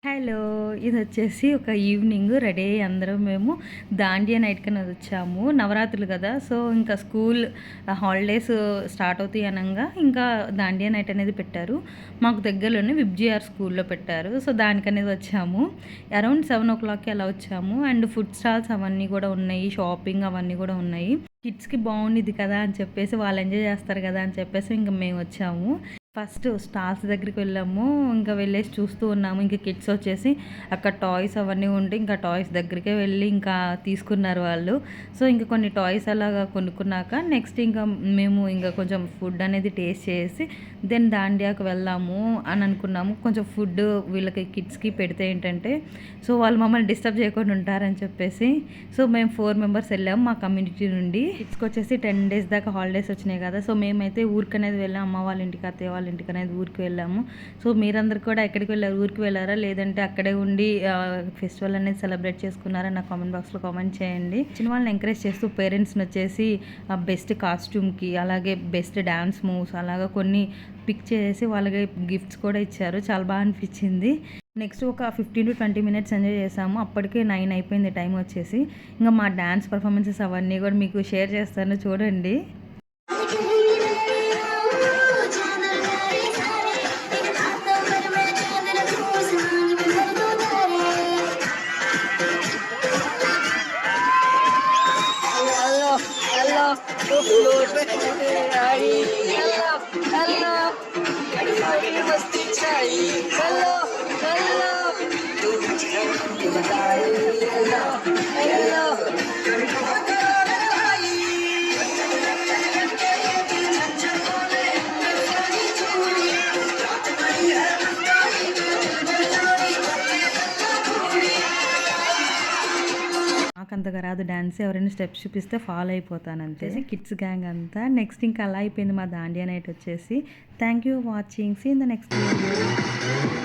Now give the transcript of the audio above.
Hello! ఇదొచ్చేసి ఒక evening ready అయ్యి అందరం మేము దాండియా నైట్‌కనేది వచ్చాము. నవరాత్రులు గదా! సో, ఇంకా స్కూల్ హాలిడేస్ స్టార్ట్ అవుతాయి అనంగా ఇంకా దాండియా నైట్ అనేది పెట్టారు. మాకు దగ్గరలోనే విబ్‌జిఆర్ స్కూల్‌లో పెట్టారు. సో, దానికనేది వచ్చాము. అరౌండ్ 7:00కి అలా వచ్చాము. అండ్ ఫుడ్ స్టాల్స్ అవన్నీ గూడా ఉన్నాయి. షాపింగ్ అవన్నీ గూడా ఉన్నాయి. కిడ్స్‌కి బావుండిద్ది కదా! అని చెప్పేసి వాళ్ళు ఎంజాయ్ చేస్తారు గదా! అని చెప్పేసి ఇంక మేమొచ్చాము. ఫస్ట్ స్టాల్స్ దగ్గరికి వెళ్ళాము. ఇంకా వెళ్ళేసి చూస్తూ ఉన్నాము. ఇంక కిడ్స్ వచ్చేసి అక్కడ టాయ్స్ అవన్నీ ఉంటే ఇంకా టాయ్స్ దగ్గరికే వెళ్ళి ఇంకా తీసుకున్నారు వాళ్ళు. సో, ఇంక కొన్ని టాయ్స్ అలాగా కొనుక్కున్నాక నెక్స్ట్ ఇంకా మేము ఇంకా కొంచెం ఫుడ్ అనేది టేస్ట్ చేసి దెన్ దాండియాకి వెళ్దాము అని అనుకున్నాము. కొంచెం ఫుడ్ వీళ్ళకి కిడ్స్‌కి పెడితే ఏంటంటే సో, వాళ్ళు మమ్మల్ని డిస్టర్బ్ చేయకుండా ఉంటారని చెప్పేసి సో, మేము 4 మెంబర్స్ వెళ్ళాము మా కమ్యూనిటీ నుండి. కిడ్స్‌కి వచ్చేసి 10 డేస్ దాకా హాలిడేస్ వచ్చినాయి కదా! సో, మేమైతే ఊరికనేది వెళ్ళాము. అమ్మ వాళ్ళ ఇంటికి, అత్తయ్య వాళ్ళ ఇంటికి అనేది ఊరికి వెళ్ళాము. సో, మీరందరూ కూడా ఎక్కడికి వెళ్ళారు? ఊరికి వెళ్ళారా? లేదంటే అక్కడే ఉండి ఫెస్టివల్ అనేది సెలబ్రేట్ చేసుకున్నారా? నా కామెంట్ బాక్స్‌లో కామెంట్ చేయండి. చిన్న వాళ్ళని ఎంకరేజ్ చేస్తూ పేరెంట్స్‌ని వచ్చేసి బెస్ట్ కాస్ట్యూమ్‌కి అలాగే బెస్ట్ డాన్స్ మూవ్స్ అలాగా కొన్ని పిక్ చేసి వాళ్ళకి గిఫ్ట్స్ కూడా ఇచ్చారు. చాలా బాగా అనిపించింది. నెక్స్ట్ ఒక 15-20 మినిట్స్ ఎంజాయ్ చేసాము. అప్పటికే 9 అయిపోయింది టైం వచ్చేసి. ఇంకా మా డాన్స్ పర్ఫార్మెన్సెస్ అవన్నీ కూడా మీకు షేర్ చేస్తాను చూడండి. నాకంతగా రాదు డాన్స్. ఎవరైనా స్టెప్స్ చూపిస్తే ఫాలో అయిపోతాను అంతే. కిడ్స్ గ్యాంగ్ అంతా. నెక్స్ట్ ఇంకా అలా అయిపోయింది మా దాండియా నైట్ వచ్చేసి. Thank you watching. See in the next video.